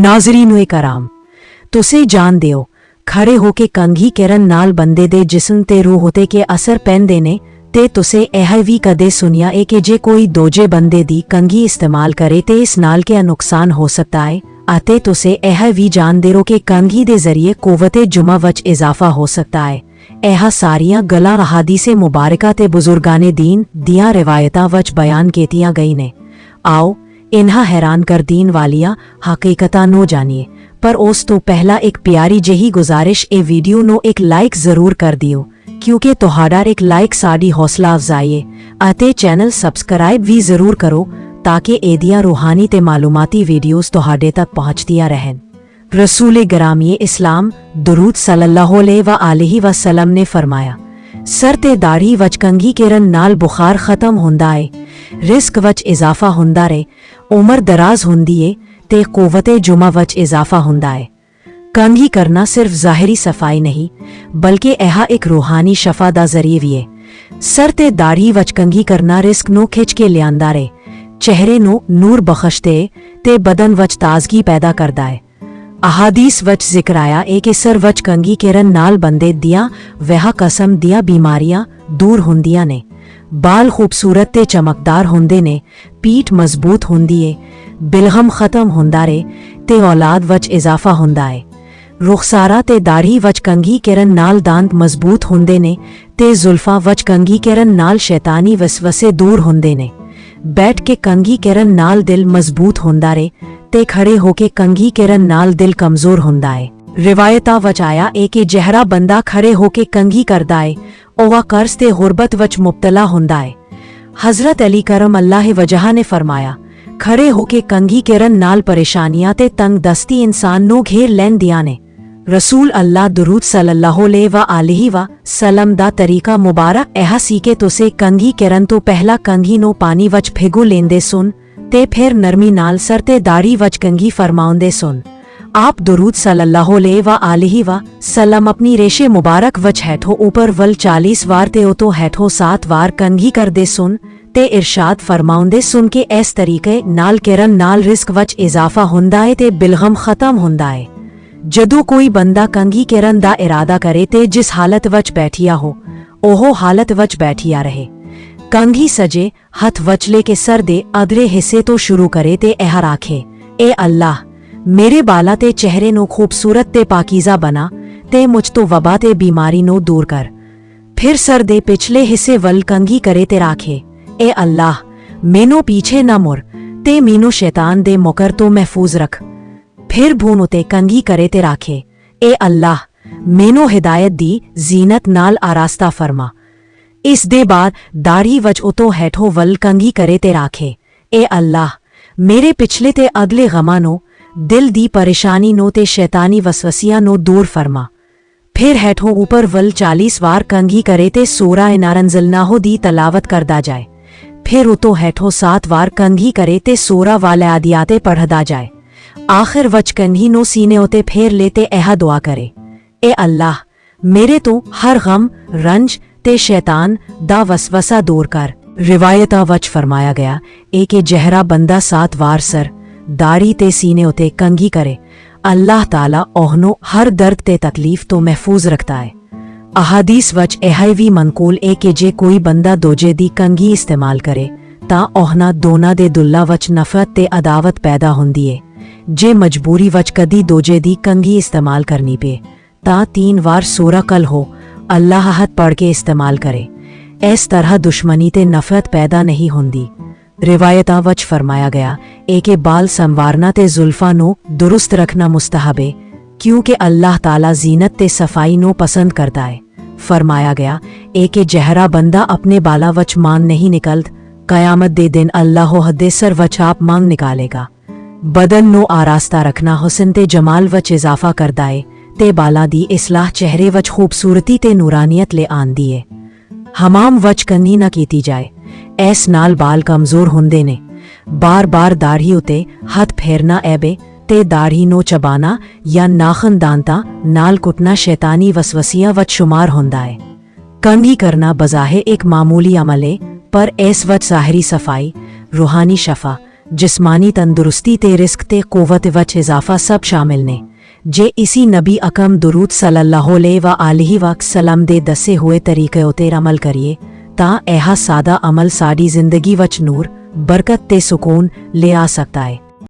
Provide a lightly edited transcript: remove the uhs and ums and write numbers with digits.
ਨਾਜ਼ਰੀਨ ਕਰਾਮ, ਤੁਸੀਂ ਜਾਣਦੇ ਹੋ ਖੜੇ ਹੋ ਕੇ ਕੰਘੀ ਕਰਨ ਨਾਲ ਬੰਦੇ ਦੇ ਜਿਸਮ ਤੇ ਰੂਹ ਉਤੇ ਕੇ ਅਸਰ ਪੈਂਦੇ ਨੇ ਤੇ ਤੁਸੀਂ ਇਹ ਵੀ ਕਦੇ ਸੁਣਿਆ ਏ ਕਿ ਜੇ ਕੋਈ ਦੂਜੇ ਬੰਦੇ ਦੀ ਕੰਘੀ ਇਸਤੇਮਾਲ ਕਰੇ ਤੇ ਇਸ ਨਾਲ ਕਿਆ ਨੁਕਸਾਨ ਹੋ ਸਕਦਾ ਹੈ ਅਤੇ ਤੁਸੀਂ ਇਹ ਵੀ ਜਾਣਦੇ ਹੋ ਕਿ ਕੰਘੀ ਦੇ ਜ਼ਰੀਏ ਕੁਵਤ-ਏ ਜੁਮਾ ਵਿੱਚ ਇਜ਼ਾਫਾ ਹੋ ਸਕਦਾ ਹੈ। ਇਹ ਸਾਰੀਆਂ ਗੱਲਾਂ ਅਹਾਦੀਸ ਮੁਬਾਰਕਾ ਤੇ ਬਜ਼ੁਰਗਾਨੇ ਦੀਨ ਦੀਆਂ ਰਿਵਾਇਤਾਂ ਵਿੱਚ ਬਿਆਨ ਕੀਤੀਆਂ ਗਈ ਨੇ। ਆਓ ਇਨ੍ਹਾਂ ਹੈਰਾਨ ਕਰ ਦੇਣ ਵਾਲੀਆਂ ਹਕੀਕਤਾਂ ਨੂੰ ਜਾਣੀਏ, ਪਰ ਉਸ ਤੋਂ ਪਹਿਲਾਂ ਇੱਕ ਪਿਆਰੀ ਜਿਹੀ ਗੁਜ਼ਾਰਿਸ਼, ਇਹ ਵੀਡੀਓ ਨੂੰ ਇੱਕ ਲਾਈਕ ਜ਼ਰੂਰ ਕਰ ਦਿਓ ਕਿਉਂਕਿ ਤੁਹਾਡਾ ਇੱਕ ਲਾਈਕ ਸਾਡੀ ਹੌਸਲਾ ਅਫਜ਼ਾਈ ਹੈ ਅਤੇ ਚੈਨਲ ਸਬਸਕ੍ਰਾਈਬ ਵੀ ਜ਼ਰੂਰ ਕਰੋ ਤਾਂ ਕਿ ਇਹਦੀਆਂ ਰੂਹਾਨੀ ਤੇ ਮਾਲੂਮਾਤੀ ਵੀਡੀਓਜ਼ ਤੁਹਾਡੇ ਤੱਕ ਪਹੁੰਚਦੀਆਂ ਰਹਿਣ। रसूल गरामी इस्लाम दुरूद सल्लल्लाहु अलैहि वसल्लम ने फरमाया, सर ते दाढ़ी वच कंघी केरन नाल बुखार खत्म हुंदा है, रिस्क वच इजाफा हुंदा रहे, उमर दराज हुंदी है ते कुव्वत जुमा वच इजाफा हुंदा है। कंघी करना सिर्फ ज़ाहिरी सफाई नहीं बल्कि यह एक रूहानी शफा दा जरिए भी है। सर ते दाढ़ी वच कंघी करना रिस्क नू खिंच के लियांदा रहे, चेहरे नू नूर बख्शते ते बदन वच ताजगी पैदा करदा है। अहादीस वच जिक्र आया है कि सर वच कंघी केरन नाल बंदे दियां वह कसम दियां बीमारियां दूर हुंदियां ने। बाल खूबसूरत ते चमकदार हुंदे ने, पीठ मजबूत हुंदी है, बिलगम खत्म हुंदा रे ते औलाद वच इजाफा हुंदा है। रुखसारा ते दाढ़ी वच कंघी केरन नाल दांत मजबूत हुंदे ने ते जुल्फा वच कंघी केरन नाल शैतानी वसवसे दूर हुंदे ने। बैठ के कंघी केरन नाल दिल मजबूत हुंदा रे ते खड़े होके कंघी केरन नाल दिल कमजोर हुंदा है। रिवायता वच आया है कि जहरा बंदा खड़े होके कंघी करदा है ओह कर्ज ते गुरबत वच मुब्तला हुंदा है। हजरत अली करम अल्लाह वजह ने फरमाया, खड़े होके कंघी केरन नाल परेशानियां ते तंग दस्ती इंसान नू घेर लैंदियां ने। रसूल अल्लाह दुरूद सल्लल्लाहु अलैहि वसल्लम दा तरीका मुबारक यह सी कि तुसे कंघी करन तो पहला कंघी नू पानी वच भिगो लेंदे सुन ते फिर नरमी नाल सर ते दाढ़ी वच कंघी फरमाउंदे सुन। आप दुरूद सल्लल्लाहु अलैहि वसल्लम अपनी रेशे मुबारक वच हैठो ऊपर वल 40 वार ते उतो हैठो 7 वार कंघी करदे सुन ते इरशाद फरमाउंदे सुन के इस तरीके नाल करन नाल रिस्क वच इजाफा हुंदा है ते बिलगम खत्म हुंदा है। जदों कोई बंदा कंघी करन दा इरादा करे ते जिस हालत वच बैठिया हो ओह हालत वच बैठिया रहे। कंघी सजे हथ वचले के सर दे अगले हिस्से तो शुरू करे ते यह आखे, ए अल्लाह मेरे बाला ते चेहरे नो खूबसूरत ते पाकीज़ा बना ते मुझ तो वबा ते बीमारी नो दूर कर। फिर सर दे पिछले हिस्से वल कंघी करे ते राखे, ए अल्लाह मेनो पीछे न मुर ते मीनो शैतान दे मुकर तो महफूज रख। फिर भून उते कंघी करे ते राखे, ए अल्लाह मेनो हिदायत दी जीनत नाल आरास्ता फरमा। इस दे बाद दाढ़ी वच उतो हैठो वल कंघी करे ते राखे, ए अल्लाह मेरे पिछले ते अगले गमा नो दिल दी परेशानी नो ते शैतानी वसवसिया नो दूर फरमा। फिर हैठो ऊपर वल 40 वार कंघी करे ते सूरा नारंजलनाहो दी तलावत करदा जाए। फिर उतो हैठो 7 वार कंघी करे ते सूरा वाले आदियाते पढ़दा जाए। आखिर वच कंघी नो सीने उते फेर लेते यह दुआ करे, ए अल्लाह मेरे तो हर गम रंज ते शैतान दा वसवसा दूर कर। रिवायता वच फरमाया गया ए कि जहरा बंदा 7 वार सर दाढ़ी ते सीने उते कंघी करे अल्लाह ताला ओहनो हर दर्द ते तकलीफ तो महफूज रखता है। अहादीस वच यह भी मनकूल ए कि जे कोई बंदा दोजे दी कंघी इस्तेमाल करे तां ओहना दोना दे दुल्ला वच नफरत ते अदावत पैदा हुंदी है। जे मजबूरी वच कदी दोजे दी कंघी इस्तेमाल करनी पे तां 3 वार सूरा कल हो अल्लाह हद पढ़ के इस्तेमाल करे। इस तरह दुश्मनी ते नफरत पैदा नहीं होंदी। रिवायता वच फरमाया गया ए कि बाल संवारना ते जुल्फा नो दुरुस्त रखना मुस्तहब है क्योंकि अल्लाह ताला जीनत ते सफाई नो पसंद करता है। फरमाया गया ए कि जहरा बंदा अपने बाला वच मांग नहीं निकलत, कयामत दे दिन अल्लाह हदे सर वच आप मांग निकालेगा। बदन नो आरास्ता रखना हुस्न ते जमाल वच इजाफा करदा है ते बाला दी इस्लाह चेहरे वच खूबसूरती ते नूरानियत ले आंदी है। हमाम वच कंघी न कीती जाए, ऐस नाल बाल कमजोर हुंदे ने। बार बार दाढ़ी उते हथ फेरना ऐबे ते दाढ़ी नो चबाना या नाखन दांता नाल कुटना शैतानी वसवसिया वच शुमार हुंदा है। कंघी करना बज़ाहिर एक मामूली अमल है पर इस वच ज़ाहिरी सफाई, रूहानी शफा, जिस्मानी तंदुरुस्ती ते रिस्क ते कुव्वत वच इजाफा सब शामिल ने। जे इसी नबी अकम दुरूद सल्लल्लाहु अलैहि वसल्लम दे दसे हुए तरीके उते अमल करिए तां यह सादा अमल साड़ी जिंदगी वच नूर, बरकत ते सुकून ले आ सकता है।